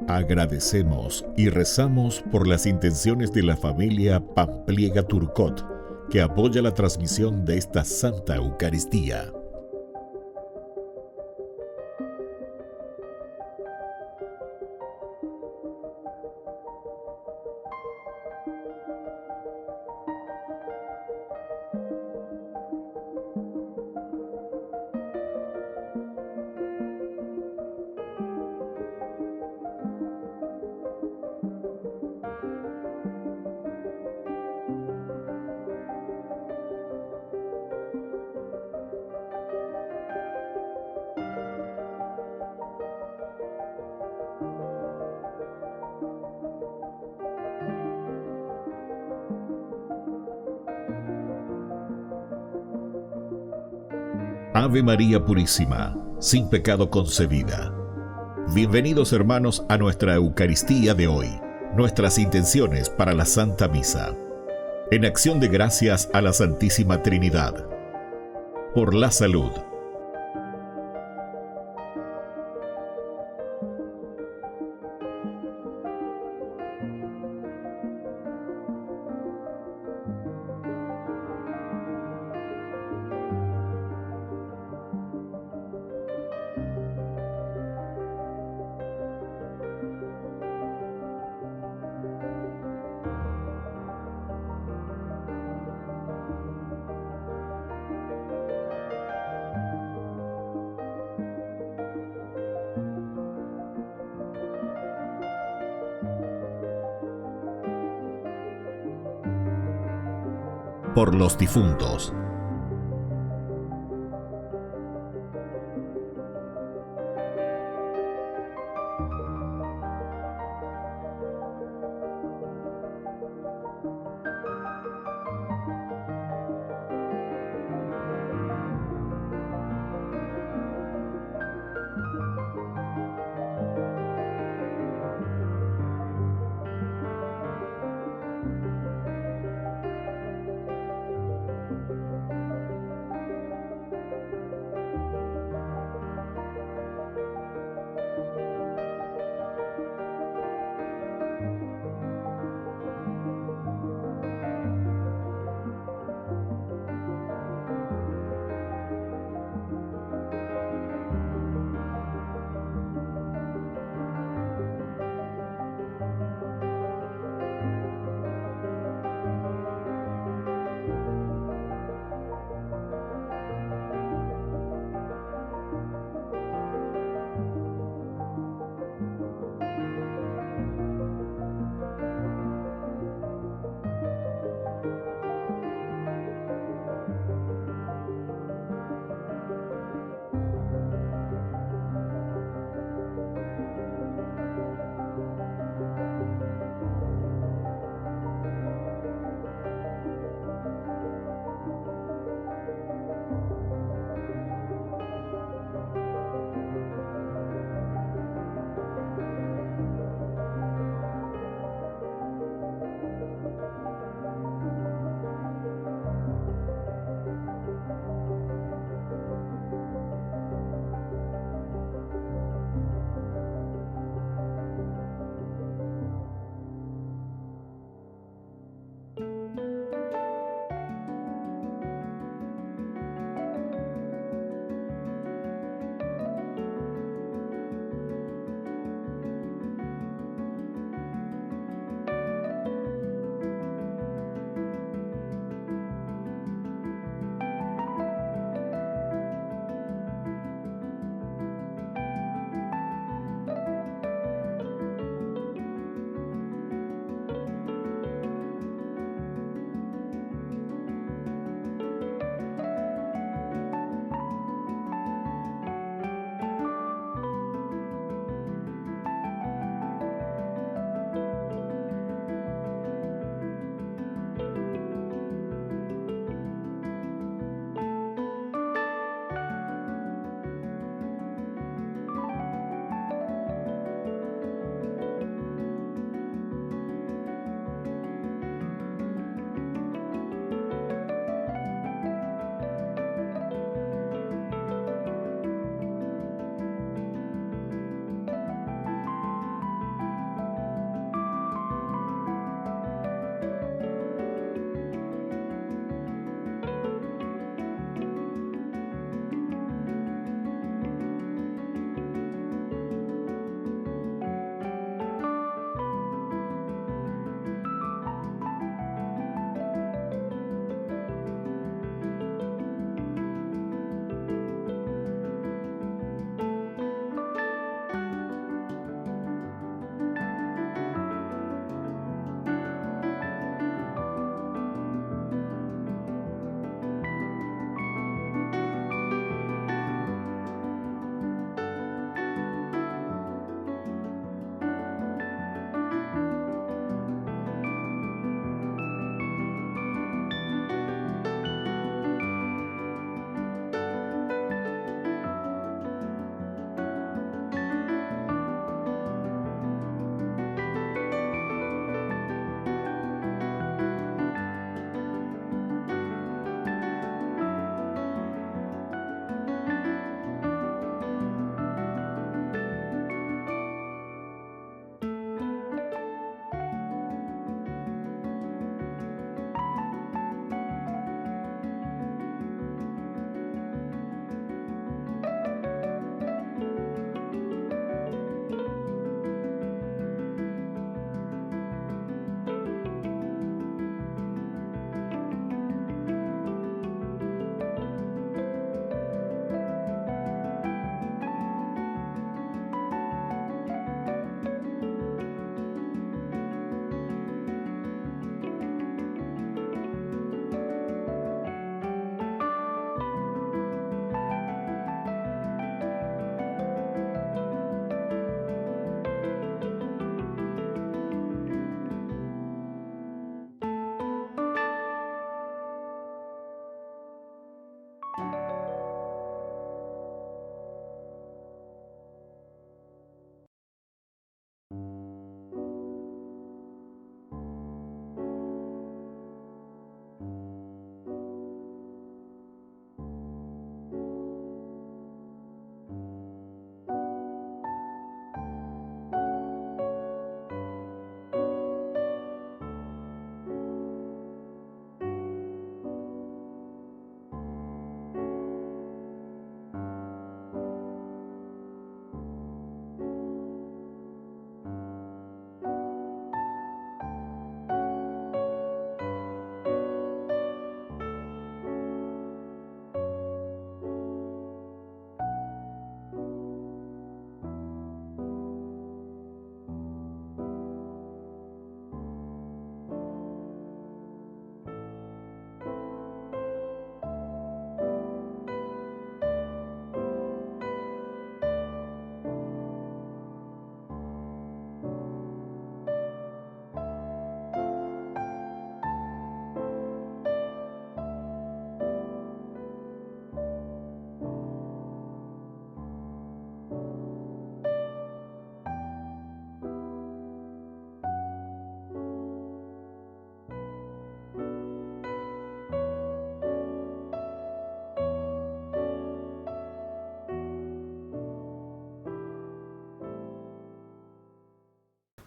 Agradecemos y rezamos por las intenciones de la familia Pampliega Turcot, que apoya la transmisión de esta Santa Eucaristía. Ave María Purísima, sin pecado concebida. Bienvenidos hermanos a nuestra Eucaristía de hoy, nuestras intenciones para la Santa Misa. En acción de gracias a la Santísima Trinidad. Por la salud. Por los difuntos.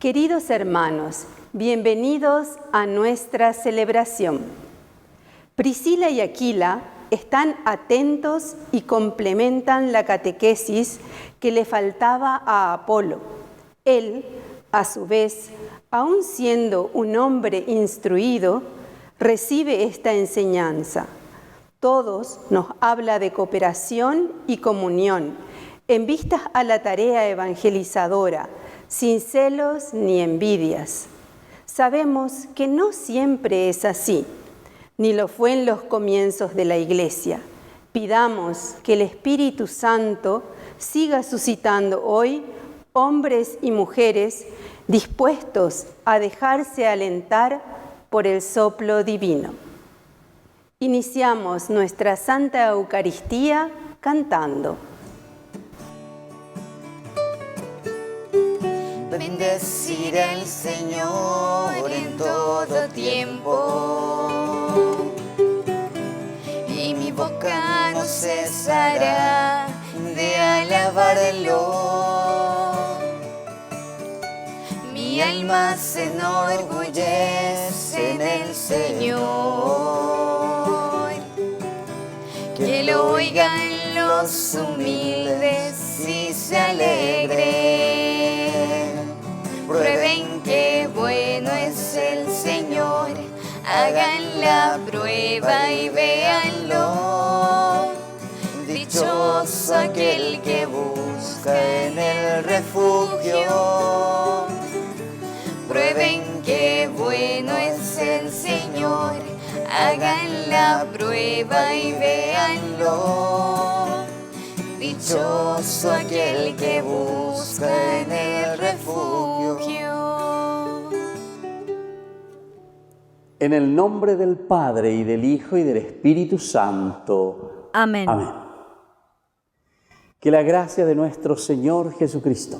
Queridos hermanos, bienvenidos a nuestra celebración. Priscila y Aquila están atentos y complementan la catequesis que le faltaba a Apolo. Él, a su vez, aun siendo un hombre instruido, recibe esta enseñanza. Todos nos habla de cooperación y comunión, en vistas a la tarea evangelizadora, sin celos ni envidias. Sabemos que no siempre es así, ni lo fue en los comienzos de la Iglesia. Pidamos que el Espíritu Santo siga suscitando hoy hombres y mujeres dispuestos a dejarse alentar por el soplo divino. Iniciamos nuestra Santa Eucaristía cantando. Bendeciré al Señor en todo tiempo, y mi boca no cesará de alabarlo. Mi alma se enorgullece en el Señor. Que lo oigan los humildes y se alegren. Prueben qué bueno es el Señor, hagan la prueba y véanlo. Dichoso aquel que busca en el refugio. Prueben qué bueno es el Señor, hagan la prueba y véanlo. Dichoso aquel que busca en el refugio. En el nombre del Padre, y del Hijo, y del Espíritu Santo. Amén. Amén. Que la gracia de nuestro Señor Jesucristo,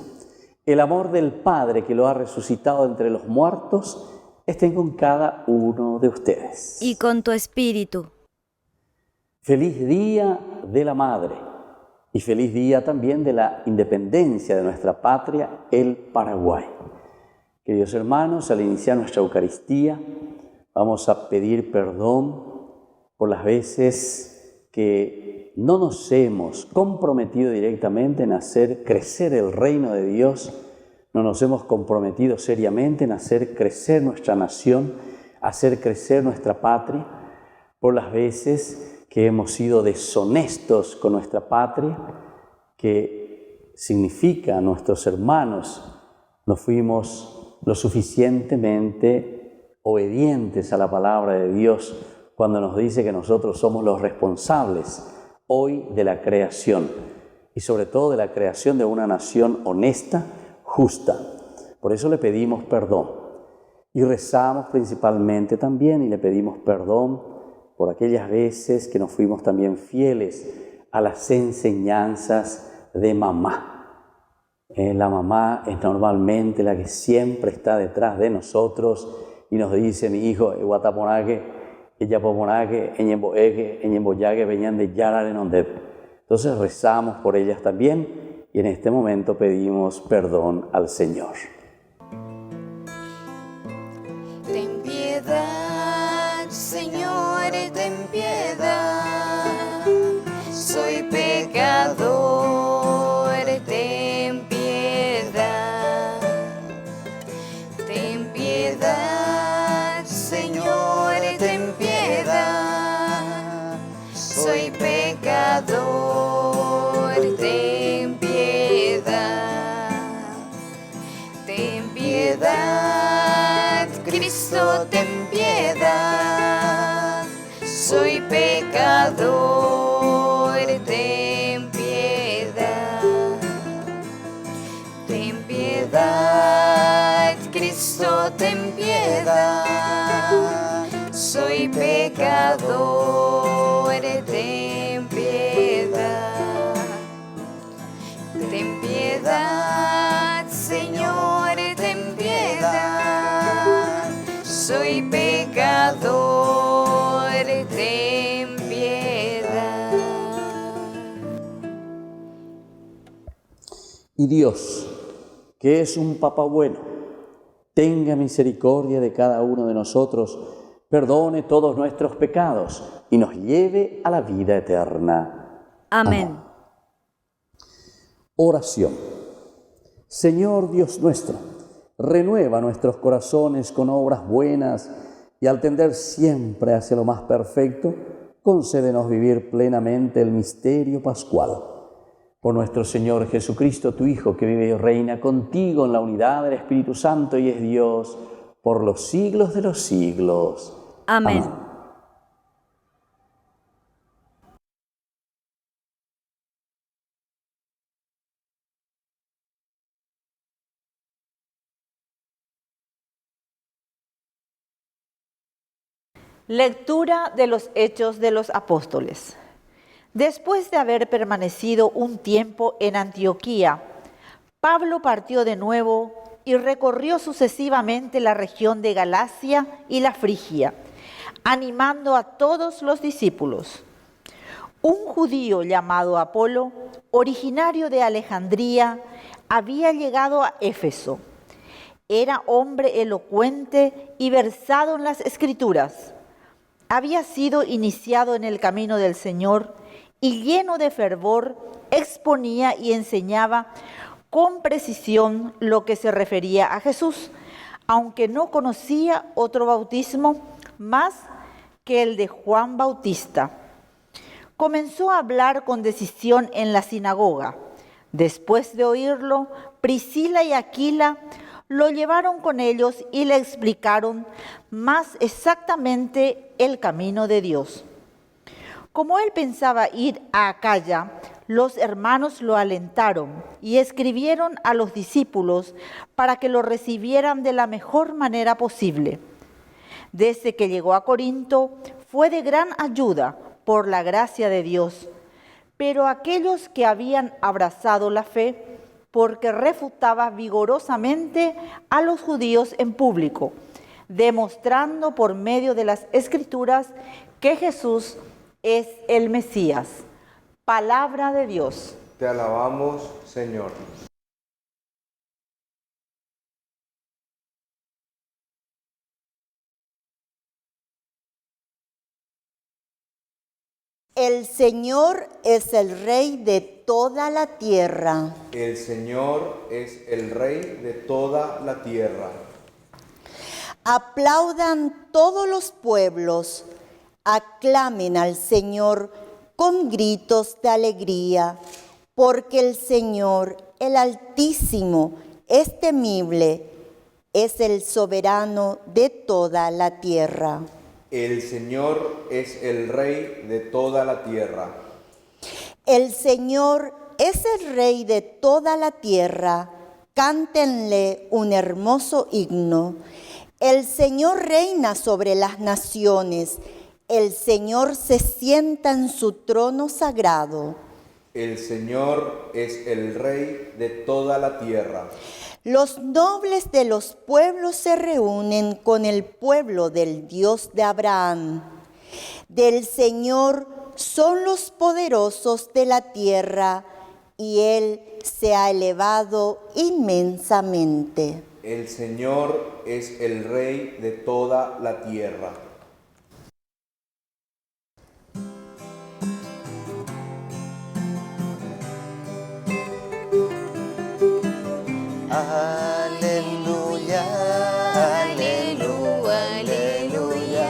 el amor del Padre que lo ha resucitado entre los muertos, estén con cada uno de ustedes. Y con tu espíritu. Feliz Día de la Madre y feliz día también de la independencia de nuestra patria, el Paraguay. Queridos hermanos, al iniciar nuestra Eucaristía, vamos a pedir perdón por las veces que no nos hemos comprometido directamente en hacer crecer el reino de Dios, no nos hemos comprometido seriamente en hacer crecer nuestra nación, hacer crecer nuestra patria, por las veces que hemos sido deshonestos con nuestra patria, que significa nuestros hermanos, no fuimos lo suficientemente obedientes a la palabra de Dios cuando nos dice que nosotros somos los responsables hoy de la creación y sobre todo de la creación de una nación honesta, justa. Por eso le pedimos perdón y rezamos principalmente también y le pedimos perdón por aquellas veces que nos fuimos también fieles a las enseñanzas de mamá. La mamá es normalmente la que siempre está detrás de nosotros y nos dice: mi hijo, guataponaque, ella pomonaque, eñemboeque, eñemboyaque, veñan de yarare nonde. Entonces rezamos por ellas también y en este momento pedimos perdón al Señor. Ten piedad, Señor, ten piedad. Soy pecador, ten piedad. Ten piedad, Señor, ten piedad. Soy pecador, ten piedad. Ten piedad, Cristo, ten piedad. Soy pecador, ten piedad. Ten piedad, Cristo, ten piedad. Soy pecador, ten piedad. Ten piedad, Señor, ten piedad. Soy pecador, ten piedad. Y Dios, que es un papá bueno, tenga misericordia de cada uno de nosotros, perdone todos nuestros pecados y nos lleve a la vida eterna. Amén. Oración. Señor Dios nuestro, renueva nuestros corazones con obras buenas y al tender siempre hacia lo más perfecto, concédenos vivir plenamente el misterio pascual. Por nuestro Señor Jesucristo, tu Hijo, que vive y reina contigo en la unidad del Espíritu Santo y es Dios por los siglos de los siglos. Amén. Lectura de los Hechos de los Apóstoles. Después de haber permanecido un tiempo en Antioquía, Pablo partió de nuevo y recorrió sucesivamente la región de Galacia y la Frigia, animando a todos los discípulos. Un judío llamado Apolo, originario de Alejandría, había llegado a Éfeso. Era hombre elocuente y versado en las Escrituras. Había sido iniciado en el camino del Señor y lleno de fervor exponía y enseñaba con precisión lo que se refería a Jesús, aunque no conocía otro bautismo más que el de Juan Bautista. Comenzó a hablar con decisión en la sinagoga. Después de oírlo, Priscila y Aquila lo llevaron con ellos y le explicaron más exactamente el camino de Dios. Como él pensaba ir a Acaya, los hermanos lo alentaron y escribieron a los discípulos para que lo recibieran de la mejor manera posible. Desde que llegó a Corinto, fue de gran ayuda por la gracia de Dios, pero aquellos que habían abrazado la fe, porque refutaba vigorosamente a los judíos en público, demostrando por medio de las Escrituras que Jesús es el Mesías. Palabra de Dios. Te alabamos, Señor. El Señor es el Rey de toda la tierra. El Señor es el Rey de toda la tierra. Aplaudan todos los pueblos, aclamen al Señor con gritos de alegría, porque el Señor, el Altísimo, es temible, es el soberano de toda la tierra. El Señor es el Rey de toda la tierra. El Señor es el Rey de toda la tierra. Cántenle un hermoso himno. El Señor reina sobre las naciones. El Señor se sienta en su trono sagrado. El Señor es el Rey de toda la tierra. Los nobles de los pueblos se reúnen con el pueblo del Dios de Abraham. Del Señor son los poderosos de la tierra, y Él se ha elevado inmensamente. El Señor es el Rey de toda la tierra. Aleluya, aleluya, aleluya,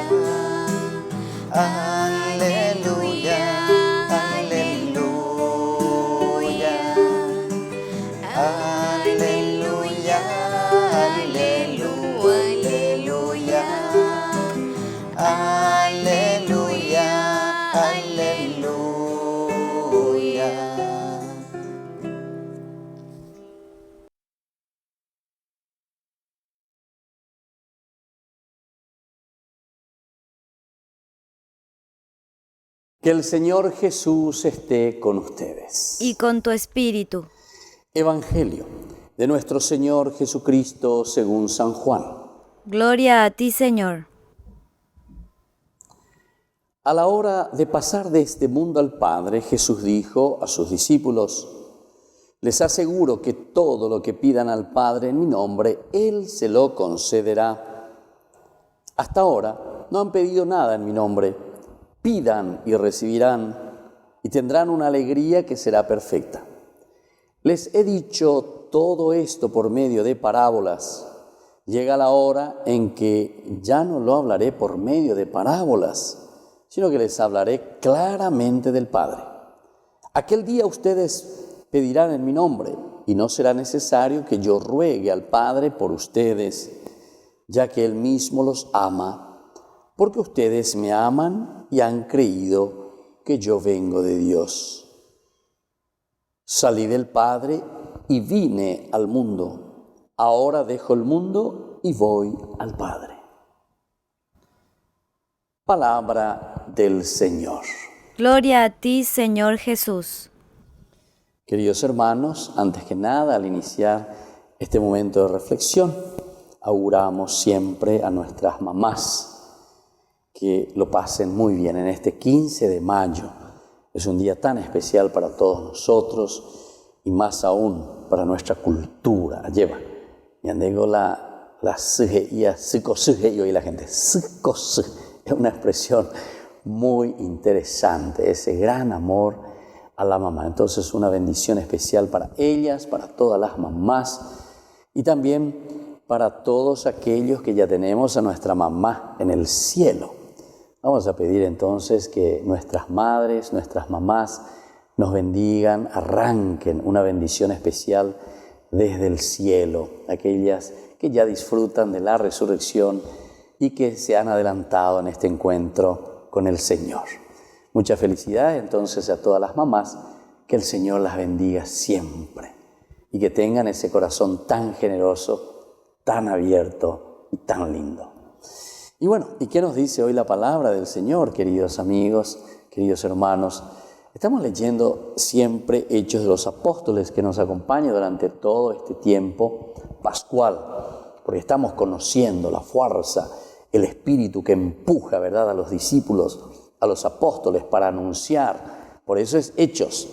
aleluya, aleluya, aleluya, aleluya, aleluya, aleluya. Que el Señor Jesús esté con ustedes. Y con tu espíritu. Evangelio de nuestro Señor Jesucristo según San Juan. Gloria a ti, Señor. A la hora de pasar de este mundo al Padre, Jesús dijo a sus discípulos: Les aseguro que todo lo que pidan al Padre en mi nombre, Él se lo concederá. Hasta ahora no han pedido nada en mi nombre. Pidan y recibirán, y tendrán una alegría que será perfecta. Les he dicho todo esto por medio de parábolas. Llega la hora en que ya no lo hablaré por medio de parábolas, sino que les hablaré claramente del Padre. Aquel día ustedes pedirán en mi nombre, y no será necesario que yo ruegue al Padre por ustedes, ya que Él mismo los ama, porque ustedes me aman y han creído que yo vengo de Dios. Salí del Padre y vine al mundo. Ahora dejo el mundo y voy al Padre. Palabra del Señor. Gloria a ti, Señor Jesús. Queridos hermanos, antes que nada, al iniciar este momento de reflexión, auguramos siempre a nuestras mamás que lo pasen muy bien en este 15 de mayo. Es un día tan especial para todos nosotros y más aún para nuestra cultura. Lleva, y andego la y la gente, es una expresión muy interesante, ese gran amor a la mamá. Entonces, una bendición especial para ellas, para todas las mamás y también para todos aquellos que ya tenemos a nuestra mamá en el cielo. Vamos a pedir entonces que nuestras madres, nuestras mamás nos bendigan, arranquen una bendición especial desde el cielo, aquellas que ya disfrutan de la resurrección y que se han adelantado en este encuentro con el Señor. Mucha felicidad entonces a todas las mamás, que el Señor las bendiga siempre y que tengan ese corazón tan generoso, tan abierto y tan lindo. Y bueno, ¿y qué nos dice hoy la palabra del Señor, queridos amigos, queridos hermanos? Estamos leyendo siempre Hechos de los Apóstoles, que nos acompaña durante todo este tiempo pascual, porque estamos conociendo la fuerza, el espíritu que empuja, ¿verdad?, a los discípulos, a los apóstoles para anunciar. Por eso es Hechos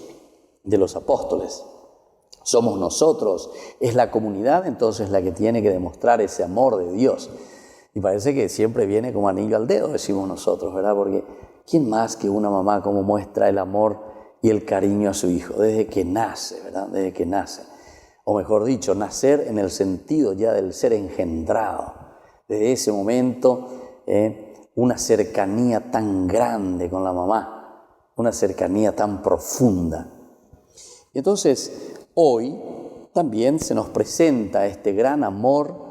de los Apóstoles. Somos nosotros, es la comunidad entonces la que tiene que demostrar ese amor de Dios. Y parece que siempre viene como anillo al dedo, decimos nosotros, ¿verdad? Porque ¿quién más que una mamá cómo muestra el amor y el cariño a su hijo? Desde que nace, ¿verdad? Desde que nace. O mejor dicho, nacer en el sentido ya del ser engendrado. Desde ese momento, una cercanía tan grande con la mamá, una cercanía tan profunda. Y entonces, hoy también se nos presenta este gran amor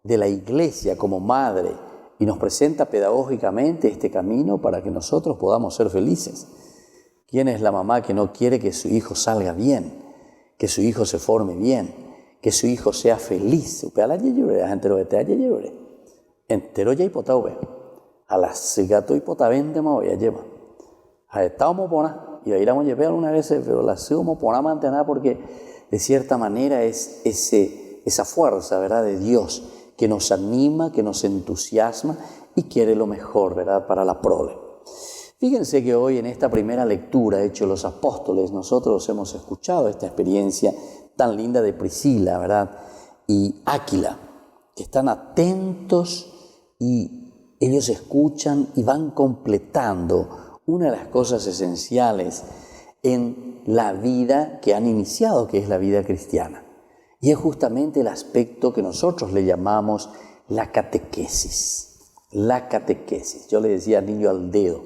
de la Iglesia como madre y nos presenta pedagógicamente este camino para que nosotros podamos ser felices. ¿Quién es la mamá que no quiere que su hijo salga bien, que su hijo se forme bien, que su hijo sea feliz? Entero ya hipotauve. A la sigato hipotavente me voy a llevar. A esta homopona, y a ir a llevar algunas veces, pero la homopona mantener porque de cierta manera es esa fuerza, ¿verdad?, de Dios que nos anima, que nos entusiasma y quiere lo mejor, ¿verdad?, para la prole. Fíjense que hoy en esta primera lectura, Hechos de los Apóstoles, nosotros hemos escuchado esta experiencia tan linda de Priscila, ¿verdad?, y Áquila, que están atentos y ellos escuchan y van completando una de las cosas esenciales en la vida que han iniciado, que es la vida cristiana. Y es justamente el aspecto que nosotros le llamamos la catequesis. La catequesis. Yo le decía niño al dedo.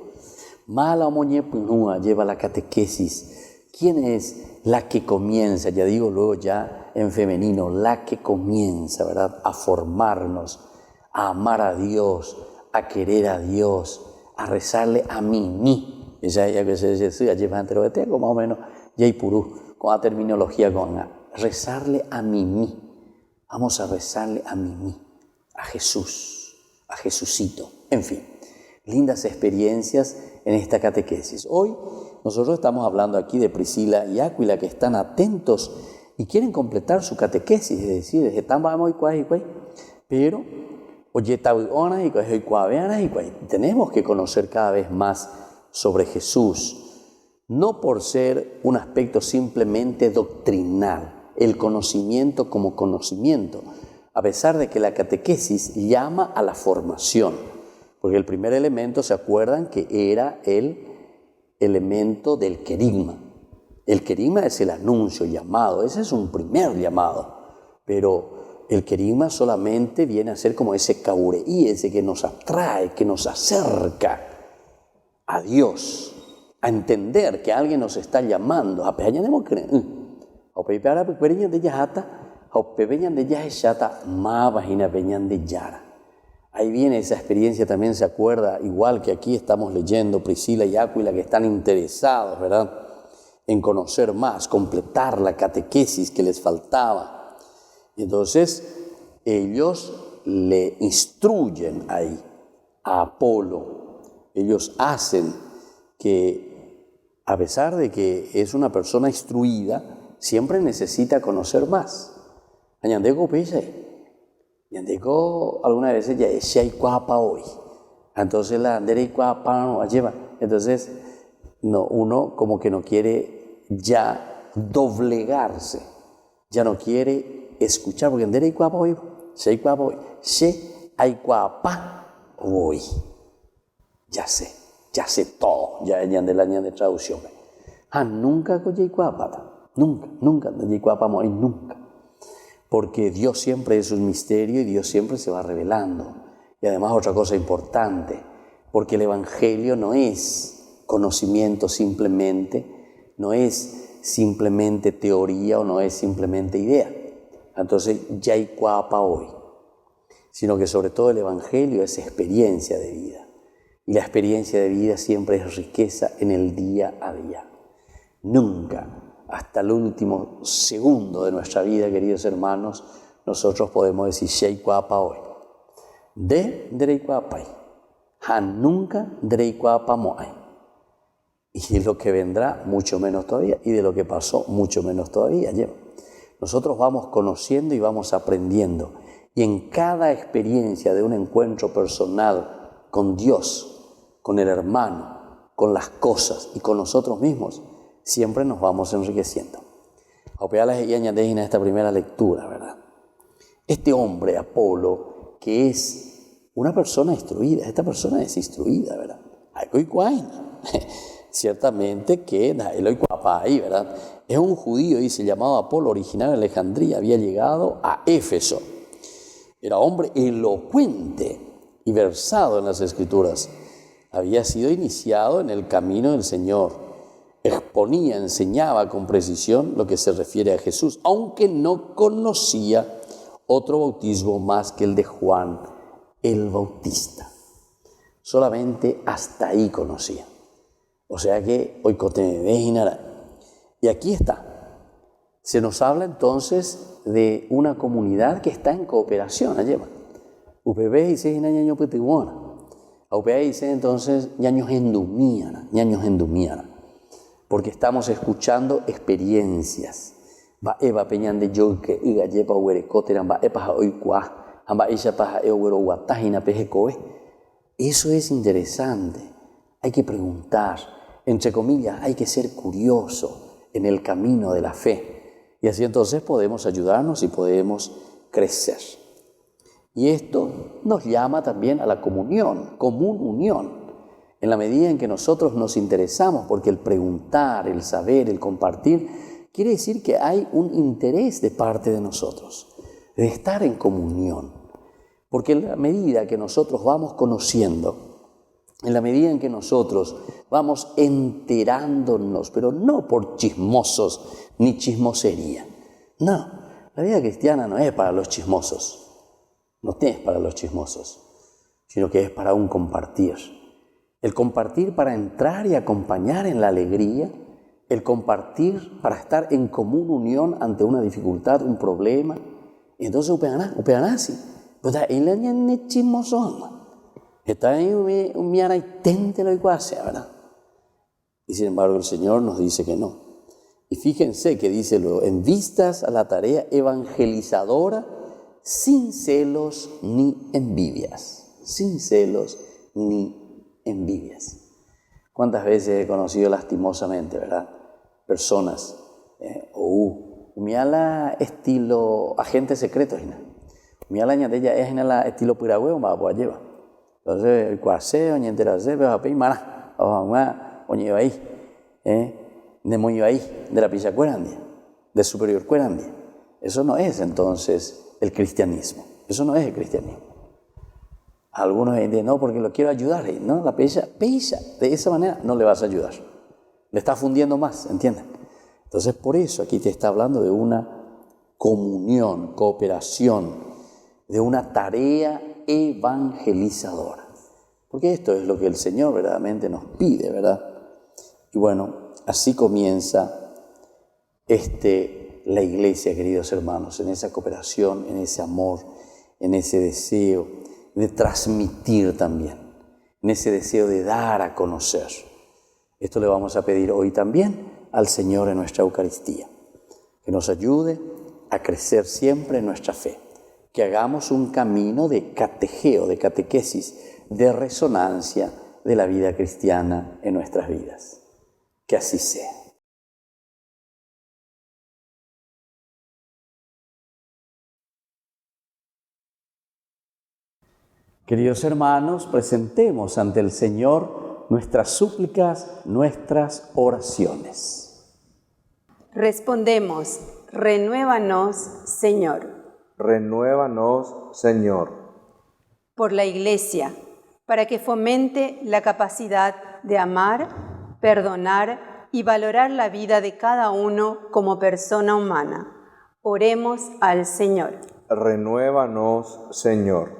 Mala omoñepunúa lleva la catequesis. ¿Quién es la que comienza? Ya digo luego ya en femenino, la que comienza, ¿verdad?, a formarnos, a amar a Dios, a querer a Dios, a rezarle a mí. Ella que se decía, lleva entre los como más o menos, ya y purú, con la terminología con rezarle a mí. Vamos a rezarle a mí, a Jesús, a Jesucito. En fin, lindas experiencias en esta catequesis. Hoy nosotros estamos hablando aquí de Priscila y Áquila, que están atentos y quieren completar su catequesis, es decir, están vamos y pero tenemos que conocer cada vez más sobre Jesús. no por ser un aspecto simplemente doctrinal, el conocimiento como conocimiento, a pesar de que la catequesis llama a la formación, porque el primer elemento, ¿se acuerdan? Que era el elemento del querigma. El querigma es el anuncio, llamado, ese es un primer llamado, pero el querigma solamente viene a ser como ese caureí, ese que nos atrae, que nos acerca a Dios, a entender que alguien nos está llamando. Ahí viene esa experiencia, también se acuerda, igual que aquí estamos leyendo Priscila y Áquila, que están interesados, ¿verdad?, en conocer más, completar la catequesis que les faltaba. Y entonces ellos le instruyen ahí a Apolo. Ellos hacen que, a pesar de que es una persona instruida, siempre necesita conocer más. Añandego pese, añandego algunas veces ya es hay cuapa hoy. Entonces la andere cuapa no lleva. Entonces no, uno como que no quiere ya doblegarse, ya no quiere escuchar, porque andere cuapa hoy, se hay cuapa hoy, se hay cuapa hoy. Ya sé todo, ya de la de traducción. Nunca con cuapa, nunca cuapa morir, nunca. Porque Dios siempre es un misterio y Dios siempre se va revelando. Y además otra cosa importante, porque el Evangelio no es conocimiento simplemente, no es simplemente teoría o no es simplemente idea. Entonces ya hay cuapa hoy, sino que sobre todo el Evangelio es experiencia de vida. Y la experiencia de vida siempre es riqueza en el día a día. Nunca, hasta el último segundo de nuestra vida, queridos hermanos, nosotros podemos decir Shei Cuapa hoy. Drei Cuapa. Nunca Drei Cuapa Moai. Y de lo que vendrá, mucho menos todavía. Y de lo que pasó, mucho menos todavía. Nosotros vamos conociendo y vamos aprendiendo. Y en cada experiencia de un encuentro personal con Dios, con el hermano, con las cosas y con nosotros mismos, siempre nos vamos enriqueciendo. Aunque y añadéis en esta primera lectura, ¿verdad? Este hombre, Apolo, que es una persona instruida, esta persona es instruida, ¿verdad? Ciertamente que ahí, ¿verdad? Es un judío, dice, llamado Apolo, originario de Alejandría, había llegado a Éfeso. Era hombre elocuente y versado en las Escrituras. Había sido iniciado en el camino del Señor. Exponía, enseñaba con precisión lo que se refiere a Jesús, aunque no conocía otro bautismo más que el de Juan el Bautista. Solamente hasta ahí conocía. O sea que hoy y aquí está. Se nos habla entonces de una comunidad que está en cooperación. UPB dice ñaño petiguana. UPB dice entonces ñaños endumiana. Porque estamos escuchando experiencias. Va eva peñan de yo que iga yepa huerecoteran va epa hoy cuá, amba ella paja euero guatajina pejecoe. Eso es interesante. Hay que preguntar, entre comillas, hay que ser curioso en el camino de la fe. Y así entonces podemos ayudarnos y podemos crecer. Y esto nos llama también a la comunión, común unión. En la medida en que nosotros nos interesamos, porque el preguntar, el saber, el compartir, quiere decir que hay un interés de parte de nosotros, de estar en comunión. Porque en la medida que nosotros vamos conociendo, en la medida en que nosotros vamos enterándonos, pero no por chismosos ni chismosería. No, la vida cristiana no es para los chismosos, no es para los chismosos, sino que es para un compartir. El compartir para entrar y acompañar en la alegría, el compartir para estar en común unión ante una dificultad, un problema. Entonces, upeaná así. Pues él es chismoso. Está ahí un miara y tente lo igual, ¿verdad? Y sin embargo, el Señor nos dice que no. Y fíjense que dice luego, en vistas a la tarea evangelizadora, sin celos ni envidias. Sin celos ni envidias. ¿Cuántas veces he conocido lastimosamente, verdad? Personas, umiala estilo agente secreto, umiala ñatella es la estilo piragüeo, va a llevar. Entonces, el cuaseo, ñenterase, va a pedir mana, oñiva ahí, de moño ahí, de la pisa cuerandia, de superior cuerandia. Eso no es entonces el cristianismo, eso no es el cristianismo. Algunos dicen, no, porque lo quiero ayudar, no, la pisa, de esa manera no le vas a ayudar, le está fundiendo más, ¿entienden? Entonces, por eso aquí te está hablando de una comunión, cooperación, de una tarea evangelizadora. Porque esto es lo que el Señor verdaderamente nos pide, ¿verdad? Y bueno, así comienza la iglesia, queridos hermanos, en esa cooperación, en ese amor, en ese deseo de transmitir también, en ese deseo de dar a conocer. Esto le vamos a pedir hoy también al Señor en nuestra Eucaristía, que nos ayude a crecer siempre en nuestra fe, que hagamos un camino de catejeo, de catequesis, de resonancia de la vida cristiana en nuestras vidas. Que así sea. Queridos hermanos, presentemos ante el Señor nuestras súplicas, nuestras oraciones. Respondemos, renuévanos, Señor. Renuévanos, Señor. Por la Iglesia, para que fomente la capacidad de amar, perdonar y valorar la vida de cada uno como persona humana. Oremos al Señor. Renuévanos, Señor.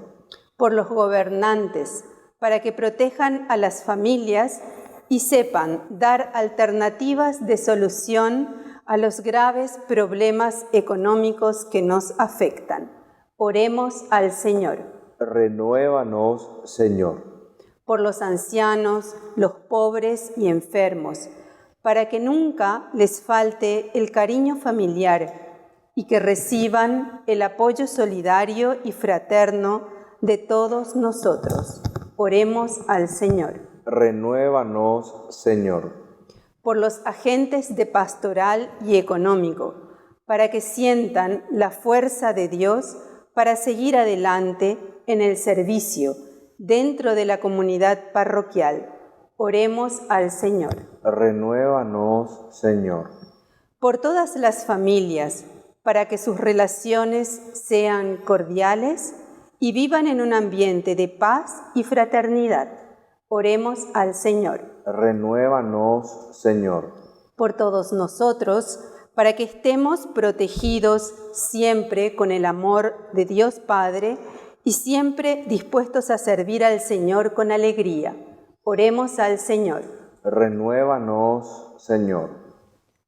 Por los gobernantes, para que protejan a las familias y sepan dar alternativas de solución a los graves problemas económicos que nos afectan. Oremos al Señor. Renuévanos, Señor. Por los ancianos, los pobres y enfermos, para que nunca les falte el cariño familiar y que reciban el apoyo solidario y fraterno de todos nosotros. Oremos al Señor. Renuévanos, Señor. Por los agentes de pastoral y económico, para que sientan la fuerza de Dios para seguir adelante en el servicio dentro de la comunidad parroquial. Oremos al Señor. Renuévanos, Señor. Por todas las familias, para que sus relaciones sean cordiales y vivan en un ambiente de paz y fraternidad. Oremos al Señor. Renuévanos, Señor. Por todos nosotros, para que estemos protegidos siempre con el amor de Dios Padre y siempre dispuestos a servir al Señor con alegría. Oremos al Señor. Renuévanos, Señor.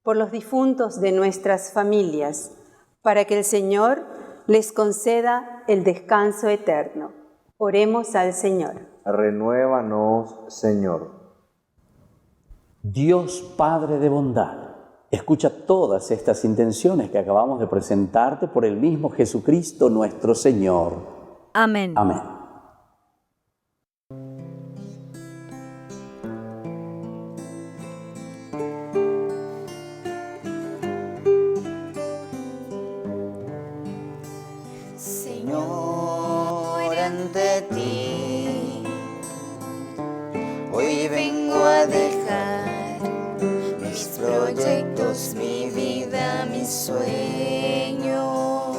Por los difuntos de nuestras familias, para que el Señor les conceda el descanso eterno. Oremos al Señor. Renuévanos, Señor. Dios Padre de bondad, escucha todas estas intenciones que acabamos de presentarte por el mismo Jesucristo nuestro Señor. Amén. Amén. Señor, ante ti hoy vengo a dejar mis proyectos, mi vida, mis sueños,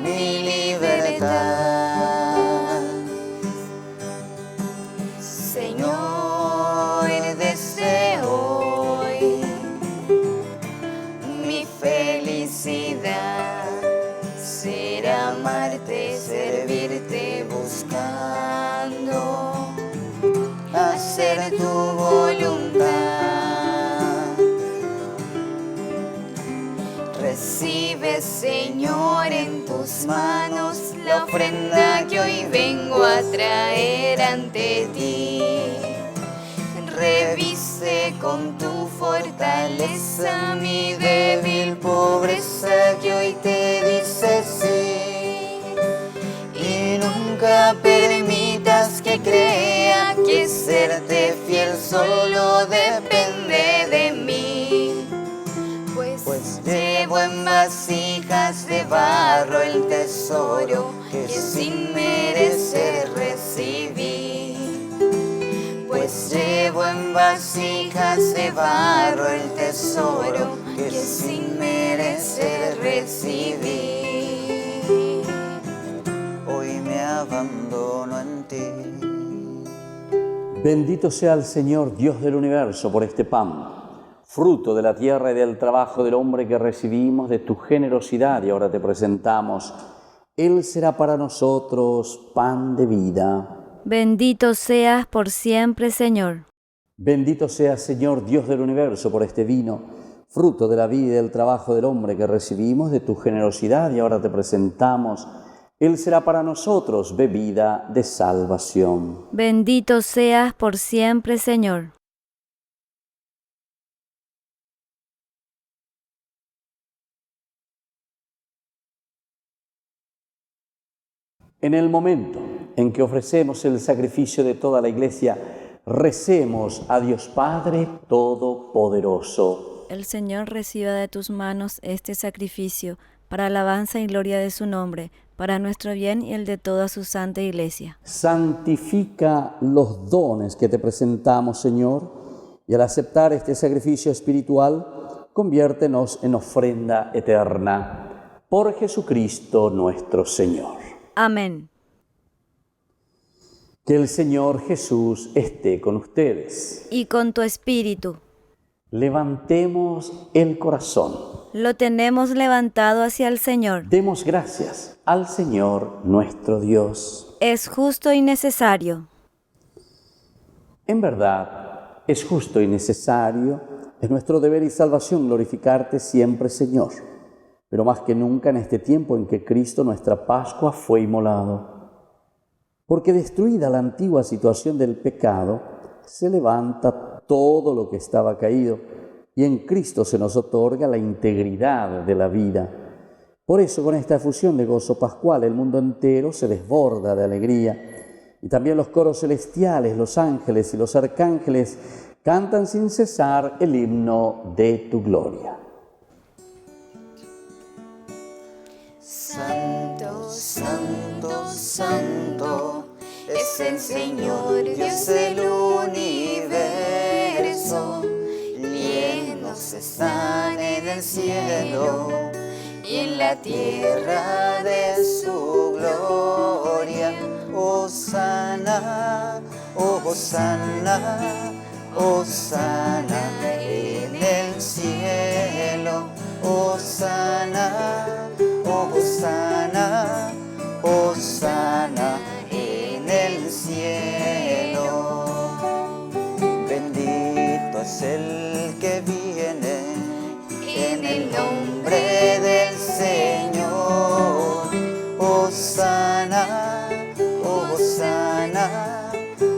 mi libertad. Señor, desde hoy mi felicidad será amarte, servirte, buscando hacer tu voluntad. Recibe, Señor, en tus manos la ofrenda que hoy vengo a traer ante ti. Reviste con tu fortaleza mi débil pobreza que hoy te dice sí. Y nunca permitas que crea que serte fiel solo depende de mí. Pues llevo en vasijas de barro el tesoro que sin merecer recibí. Pues llevo en vasijas de barro el tesoro que sin merecer recibí. Hoy me abandono en ti. Bendito sea el Señor, Dios del universo, por este pan, fruto de la tierra y del trabajo del hombre que recibimos de tu generosidad y ahora te presentamos. Él será para nosotros pan de vida. Bendito seas por siempre, Señor. Bendito sea, Señor, Dios del universo, por este vino, fruto de la vida y del trabajo del hombre que recibimos de tu generosidad y ahora te presentamos. Él será para nosotros bebida de salvación. Bendito seas por siempre, Señor. En el momento en que ofrecemos el sacrificio de toda la Iglesia, recemos a Dios Padre Todopoderoso. El Señor reciba de tus manos este sacrificio para alabanza y gloria de su nombre, para nuestro bien y el de toda su santa Iglesia. Santifica los dones que te presentamos, Señor, y al aceptar este sacrificio espiritual, conviértenos en ofrenda eterna. Por Jesucristo nuestro Señor. Amén. Que el Señor Jesús esté con ustedes. Y con tu espíritu. Levantemos el corazón. Lo tenemos levantado hacia el Señor. Demos gracias al Señor nuestro Dios. Es justo y necesario. En verdad, es justo y necesario, es nuestro deber y salvación glorificarte siempre, Señor, pero más que nunca en este tiempo en que Cristo, nuestra Pascua, fue inmolado. Porque destruida la antigua situación del pecado, se levanta todo lo que estaba caído y en Cristo se nos otorga la integridad de la vida. Por eso, con esta efusión de gozo pascual, el mundo entero se desborda de alegría y también los coros celestiales, los ángeles y los arcángeles cantan sin cesar el himno de tu gloria. Santo, santo, santo, es el Señor, Dios del universo. Llenos están en el cielo y en la tierra de su gloria. Hosana, oh Hosana, Hosana en el cielo. Hosana, oh Hosana, Hosana en el cielo. Bendito es el que viene en el nombre del Señor. Hosana, oh Hosana,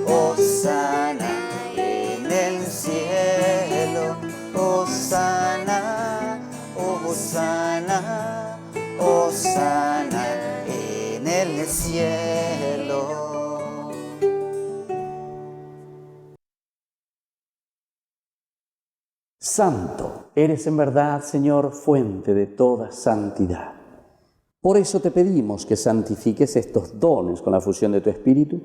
Hosana en el cielo. Hosana, oh Hosana, Hosana en el cielo. Santo, eres en verdad, Señor, fuente de toda santidad. Por eso te pedimos que santifiques estos dones con la fusión de tu Espíritu,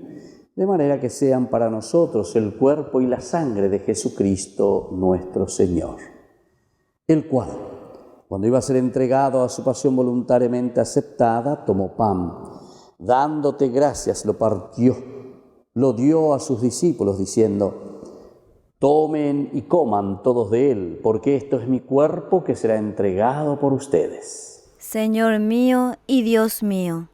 de manera que sean para nosotros el cuerpo y la sangre de Jesucristo nuestro Señor, el cual, cuando iba a ser entregado a su pasión voluntariamente aceptada, tomó pan, dándote gracias, lo partió, lo dio a sus discípulos, diciendo: tomen y coman todos de él, porque esto es mi cuerpo que será entregado por ustedes. Señor mío y Dios mío.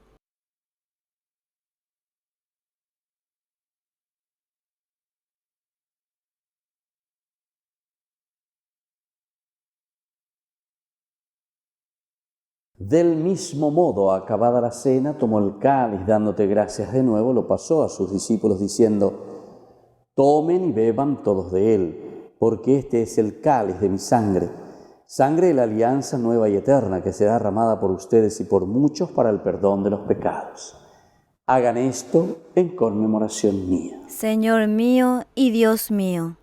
Del mismo modo, acabada la cena, tomó el cáliz, dándote gracias de nuevo, lo pasó a sus discípulos, diciendo: tomen y beban todos de él, porque este es el cáliz de mi sangre, sangre de la alianza nueva y eterna, que será derramada por ustedes y por muchos para el perdón de los pecados. Hagan esto en conmemoración mía. Señor mío y Dios mío.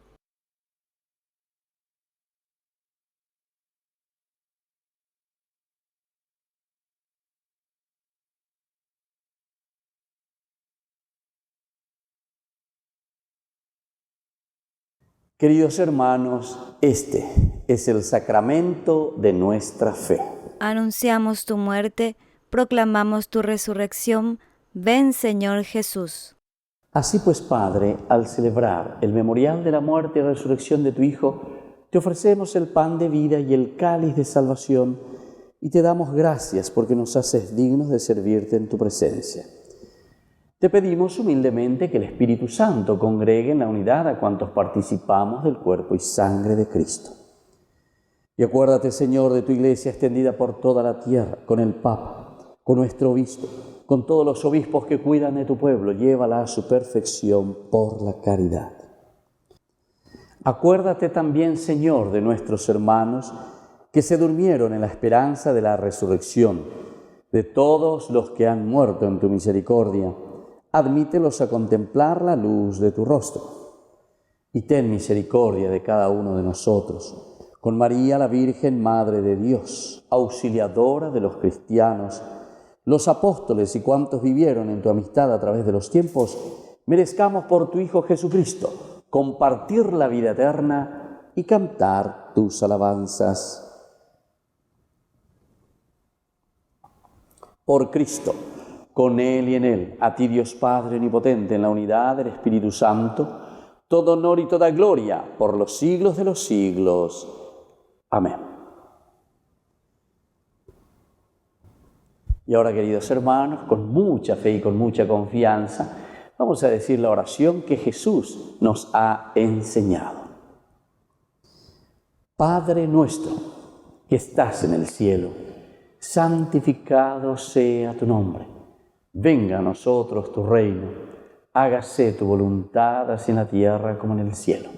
Queridos hermanos, este es el sacramento de nuestra fe. Anunciamos tu muerte, proclamamos tu resurrección. Ven, Señor Jesús. Así pues, Padre, al celebrar el memorial de la muerte y resurrección de tu Hijo, te ofrecemos el pan de vida y el cáliz de salvación, y te damos gracias porque nos haces dignos de servirte en tu presencia. Te pedimos humildemente que el Espíritu Santo congregue en la unidad a cuantos participamos del cuerpo y sangre de Cristo. Y acuérdate, Señor, de tu Iglesia extendida por toda la tierra, con el Papa, con nuestro obispo, con todos los obispos que cuidan de tu pueblo. Llévala a su perfección por la caridad. Acuérdate también, Señor, de nuestros hermanos que se durmieron en la esperanza de la resurrección, de todos los que han muerto en tu misericordia. Admítelos a contemplar la luz de tu rostro. Y ten misericordia de cada uno de nosotros, con María, la Virgen Madre de Dios, auxiliadora de los cristianos, los apóstoles y cuantos vivieron en tu amistad a través de los tiempos, merezcamos por tu Hijo Jesucristo compartir la vida eterna y cantar tus alabanzas. Por Cristo, con Él y en Él, a ti Dios Padre Omnipotente, en la unidad del Espíritu Santo, todo honor y toda gloria por los siglos de los siglos. Amén. Y ahora, queridos hermanos, con mucha fe y con mucha confianza, vamos a decir la oración que Jesús nos ha enseñado. Padre nuestro, que estás en el cielo, santificado sea tu nombre. Venga a nosotros tu reino, hágase tu voluntad así en la tierra como en el cielo.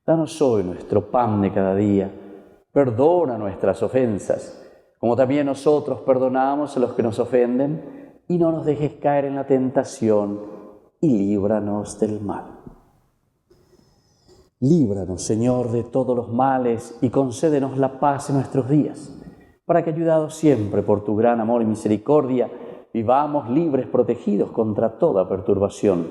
Danos hoy nuestro pan de cada día, perdona nuestras ofensas, como también nosotros perdonamos a los que nos ofenden, y no nos dejes caer en la tentación, y líbranos del mal. Líbranos, Señor, de todos los males, y concédenos la paz en nuestros días, para que, ayudados siempre por tu gran amor y misericordia, vivamos libres, protegidos contra toda perturbación,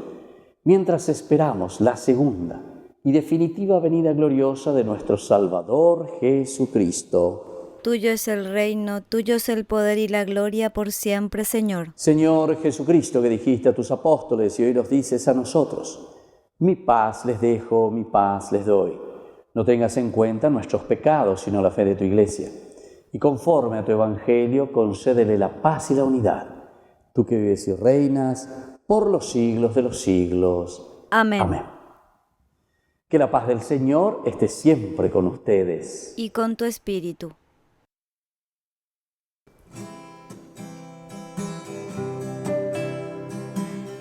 mientras esperamos la segunda y definitiva venida gloriosa de nuestro Salvador Jesucristo. Tuyo es el reino, tuyo es el poder y la gloria por siempre, Señor. Señor Jesucristo, que dijiste a tus apóstoles y hoy nos dices a nosotros: mi paz les dejo, mi paz les doy. No tengas en cuenta nuestros pecados, sino la fe de tu Iglesia. Y conforme a tu Evangelio, concédele la paz y la unidad. Tú que vives y reinas por los siglos de los siglos. Amén. Amén. Que la paz del Señor esté siempre con ustedes. Y con tu espíritu.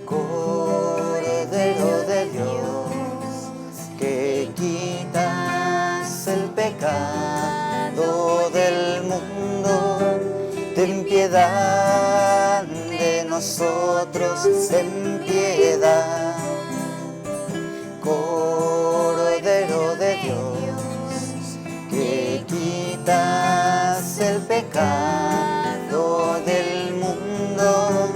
Cordero de Dios, que quitas el pecado del mundo, ten piedad de nosotros, ten piedad. Cordero de Dios, que quitas el pecado del mundo,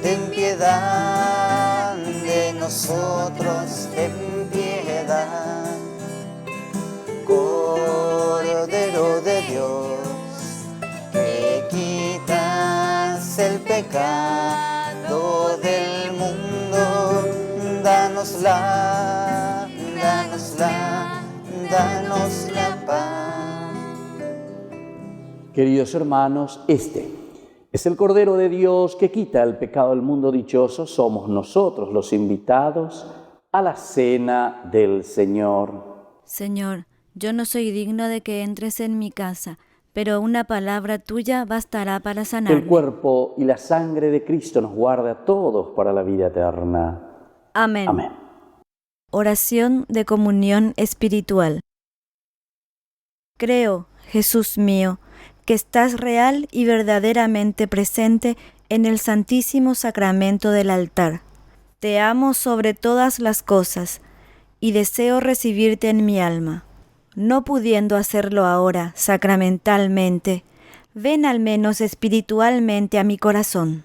ten piedad de nosotros, ten piedad. Cordero de Dios, que quitas el pecado del mundo, danos la paz. Queridos hermanos, este es el Cordero de Dios que quita el pecado del mundo. Dichosos somos nosotros los invitados a la cena del Señor. Señor, yo no soy digno de que entres en mi casa, pero una palabra tuya bastará para sanarme. Que el cuerpo y la sangre de Cristo nos guarde a todos para la vida eterna. Amén. Amén. Oración de comunión espiritual. Creo, Jesús mío, que estás real y verdaderamente presente en el Santísimo Sacramento del altar. Te amo sobre todas las cosas y deseo recibirte en mi alma. No pudiendo hacerlo ahora sacramentalmente, ven al menos espiritualmente a mi corazón.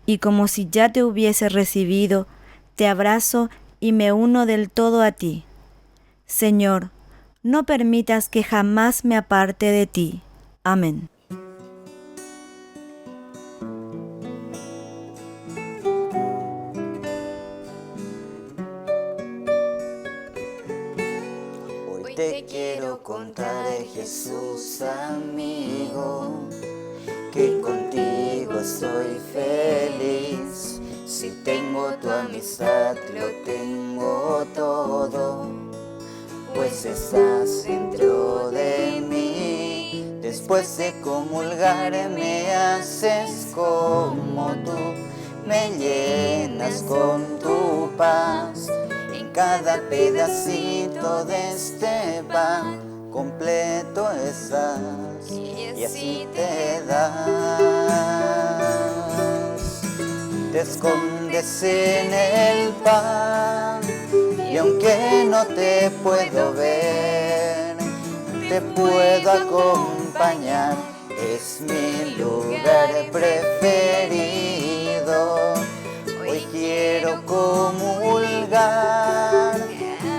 Y como si ya te hubiese recibido, te abrazo y me uno del todo a ti. Señor, no permitas que jamás me aparte de ti. Amén. Hoy te quiero contar, Jesús amigo, que contigo soy feliz. Si tengo tu amistad, lo tengo todo, pues estás dentro de mí. Después de comulgar me haces como tú, me llenas con tu paz. En cada pedacito de este pan completo estás, y así te das. Te escondes en el pan, y aunque no te puedo ver, te puedo acompañar. Es mi lugar preferido. Hoy quiero comulgar,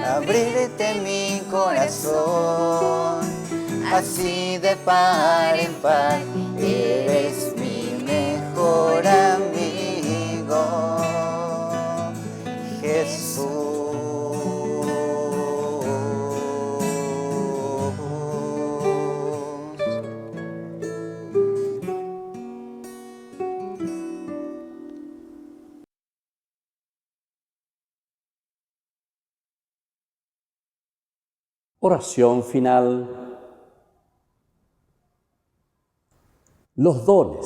abrirte mi corazón, así de par en par. Eres mi mejor amigo, Jesús. Oración final. Los dones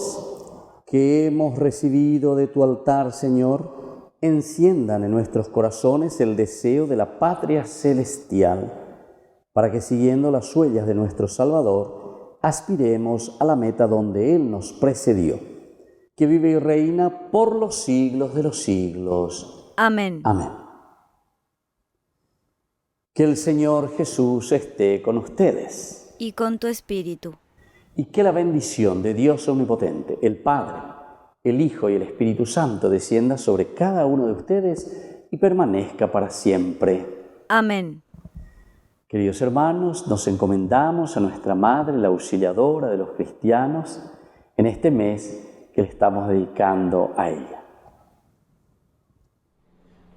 que hemos recibido de tu altar, Señor, enciendan en nuestros corazones el deseo de la patria celestial, para que siguiendo las huellas de nuestro Salvador, aspiremos a la meta donde Él nos precedió, que vive y reina por los siglos de los siglos. Amén. Amén. Que el Señor Jesús esté con ustedes. Y con tu espíritu. Y que la bendición de Dios Omnipotente, el Padre, el Hijo y el Espíritu Santo descienda sobre cada uno de ustedes y permanezca para siempre. Amén. Queridos hermanos, nos encomendamos a nuestra Madre, la auxiliadora de los cristianos, en este mes que le estamos dedicando a ella.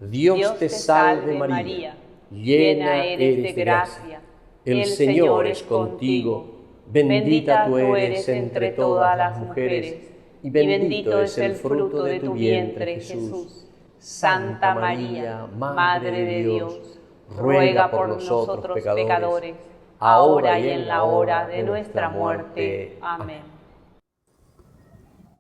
Dios te salve María, llena eres de gracia, el Señor es contigo, bendita tú eres entre todas las mujeres, y bendito es el fruto de tu vientre, Jesús. Santa María, Madre de Dios, ruega por nosotros pecadores, ahora y en la hora de nuestra muerte. Amén.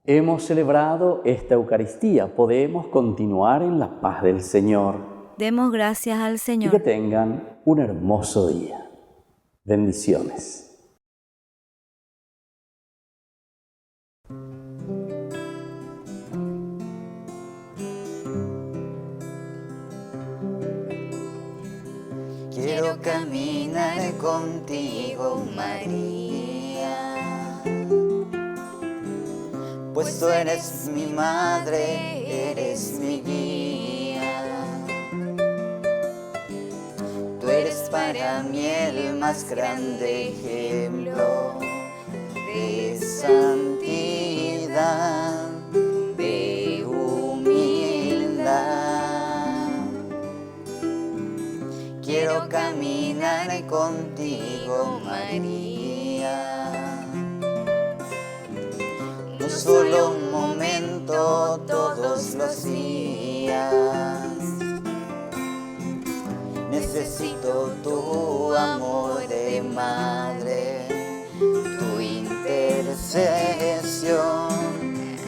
Hemos celebrado esta Eucaristía, podemos continuar en la paz del Señor. Demos gracias al Y Señor. que tengan un hermoso día. Bendiciones. Quiero caminar contigo, María, pues tú eres mi madre, eres mi guía. Tú eres para mí el más grande ejemplo de santidad, de humildad. Quiero caminar contigo, María, no solo un momento, todos los días. Necesito tu amor de madre, tu intercesión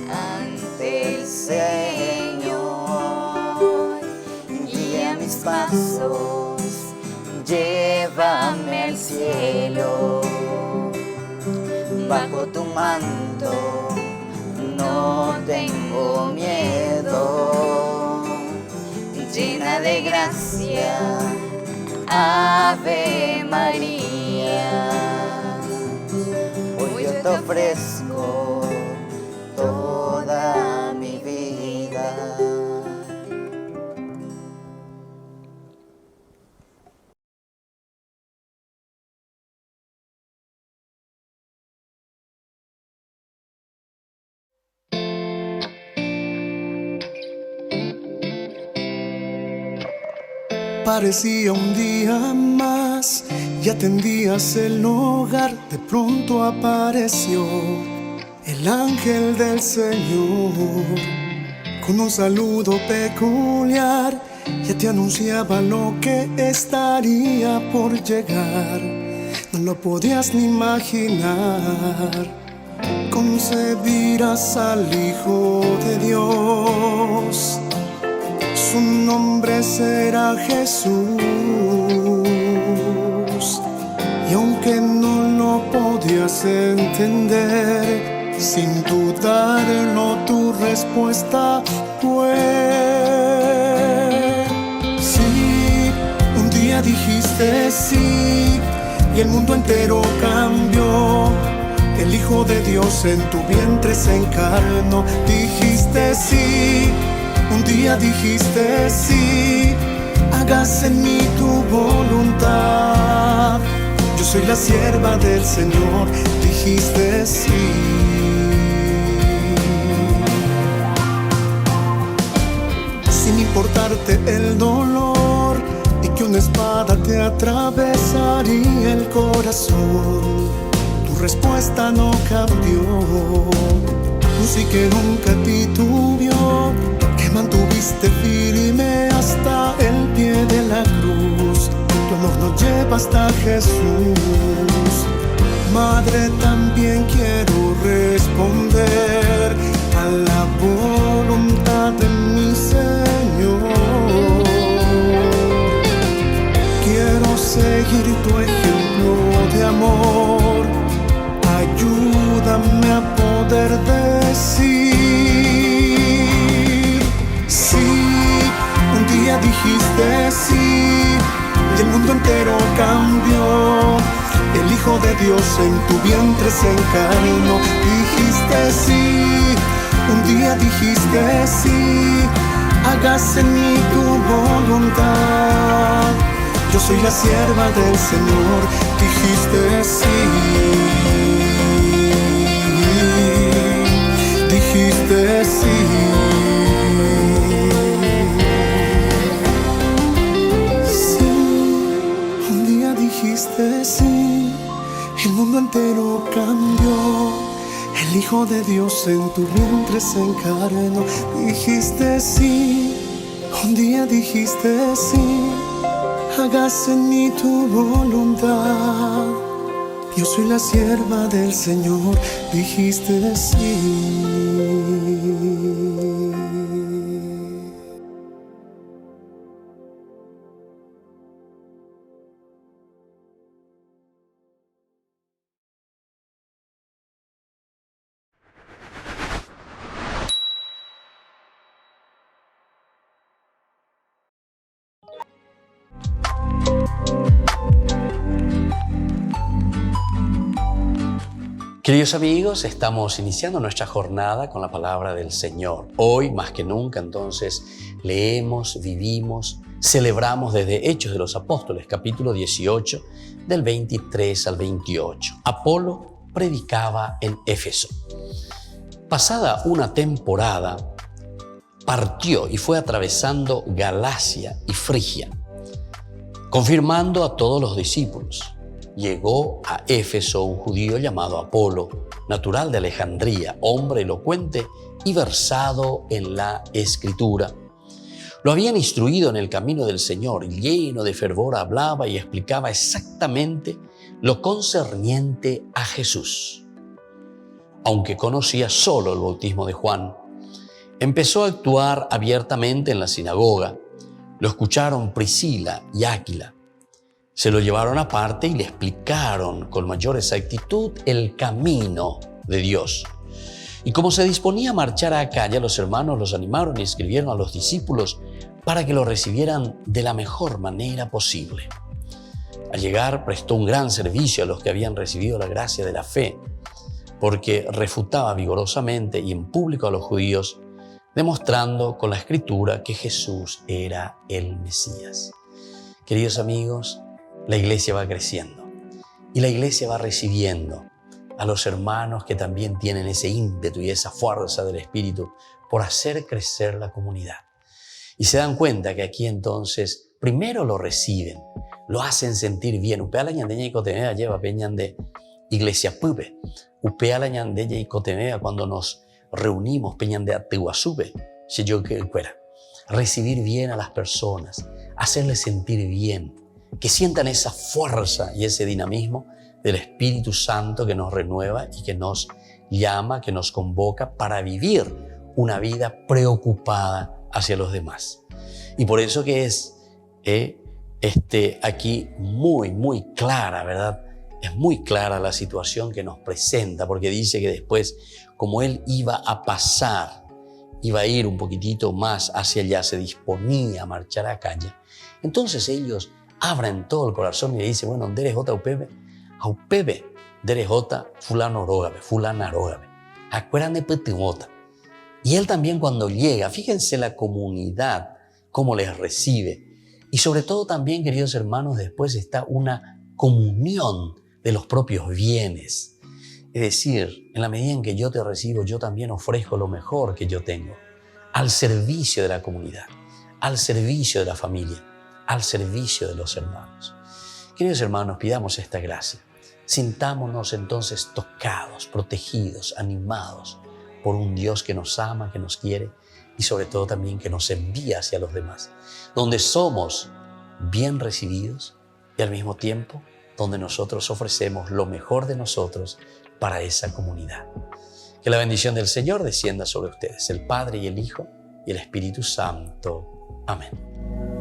ante el Señor. Guía mis pasos, llévame al cielo. Bajo tu manto no tengo miedo. Llena de gracia, Ave María. Hoy yo te ofrezco toda mi vida. Parecía un día más y atendías el hogar. De pronto apareció el ángel del Señor con un saludo peculiar. Ya te anunciaba lo que estaría por llegar. No lo podías ni imaginar. Concebirás al Hijo de Dios. Su nombre será Jesús. Y aunque no lo podías entender, sin dudarlo tu respuesta fue sí. Un día dijiste sí y el mundo entero cambió. El Hijo de Dios en tu vientre se encarnó. Dijiste sí. Un día dijiste sí, hágase en mí tu voluntad. Yo soy la sierva del Señor, dijiste sí. Sin importarte el dolor y que una espada te atravesaría el corazón, tu respuesta no cambió. Un sí que nunca titubeó, que mantuviste firme hasta el pie de la cruz. Tu amor nos lleva hasta Jesús. Madre, también quiero responder a la voluntad de mi Señor. Quiero seguir tu ejemplo de amor. Ayúdame a poder decir sí. Un día dijiste sí y el mundo entero cambió. El Hijo de Dios en tu vientre se encarnó. Dijiste sí. Un día dijiste sí, hágase en mí tu voluntad. Yo soy la sierva del Señor. Dijiste sí. Dijiste sí. Sí, un día dijiste sí, el mundo entero cambió. El Hijo de Dios en tu vientre se encarnó. Dijiste sí, un día dijiste sí, hágase en mí tu voluntad. Yo soy la sierva del Señor, dijiste sí. Queridos amigos, estamos iniciando nuestra jornada con la palabra del Señor. Hoy, más que nunca, entonces, leemos, vivimos, celebramos desde Hechos de los Apóstoles, capítulo 18, del 23 al 28. Apolo predicaba en Éfeso. Pasada una temporada, partió y fue atravesando Galacia y Frigia, confirmando a todos los discípulos. Llegó a Éfeso un judío llamado Apolo, natural de Alejandría, hombre elocuente y versado en la Escritura. Lo habían instruido en el camino del Señor y lleno de fervor hablaba y explicaba exactamente lo concerniente a Jesús. Aunque conocía solo el bautismo de Juan, empezó a actuar abiertamente en la sinagoga. Lo escucharon Priscila y Aquila. Se lo llevaron aparte y le explicaron con mayor exactitud el camino de Dios. Y como se disponía a marchar a Acaya, los hermanos los animaron y escribieron a los discípulos para que lo recibieran de la mejor manera posible. Al llegar, prestó un gran servicio a los que habían recibido la gracia de la fe, porque refutaba vigorosamente y en público a los judíos, demostrando con la Escritura que Jesús era el Mesías. Queridos amigos, la iglesia va creciendo y la iglesia va recibiendo a los hermanos que también tienen ese ímpetu y esa fuerza del Espíritu por hacer crecer la comunidad. Y se dan cuenta que aquí entonces primero lo reciben, lo hacen sentir bien. Upea la ñandeña y cotemea lleva peñan de iglesia pupe. Upea la ñandeña y cotemea cuando nos reunimos peñan de atehuasube. Si yo que fuera. Recibir bien a las personas, hacerles sentir bien, que sientan esa fuerza y ese dinamismo del Espíritu Santo que nos renueva y que nos llama, que nos convoca para vivir una vida preocupada hacia los demás. Y por eso que es aquí muy clara, ¿verdad? Es muy clara la situación que nos presenta, porque dice que después, como él iba a pasar, iba a ir un poquitito más hacia allá, se disponía a marchar a calle. Entonces ellos abren todo el corazón y le dicen, bueno, ¿dere jota upebe? ¿Dere jota fulano arógabe? Acuerdan de petimota. Y él también cuando llega, fíjense la comunidad, cómo les recibe. Y sobre todo también, queridos hermanos, después está una comunión de los propios bienes. Es decir, en la medida en que yo te recibo, yo también ofrezco lo mejor que yo tengo al servicio de la comunidad, al servicio de la familia, al servicio de los hermanos. Queridos hermanos, pidamos esta gracia. Sintámonos entonces tocados, protegidos, animados por un Dios que nos ama, que nos quiere y sobre todo también que nos envía hacia los demás, donde somos bien recibidos y al mismo tiempo donde nosotros ofrecemos lo mejor de nosotros para esa comunidad. Que la bendición del Señor descienda sobre ustedes, el Padre y el Hijo y el Espíritu Santo. Amén.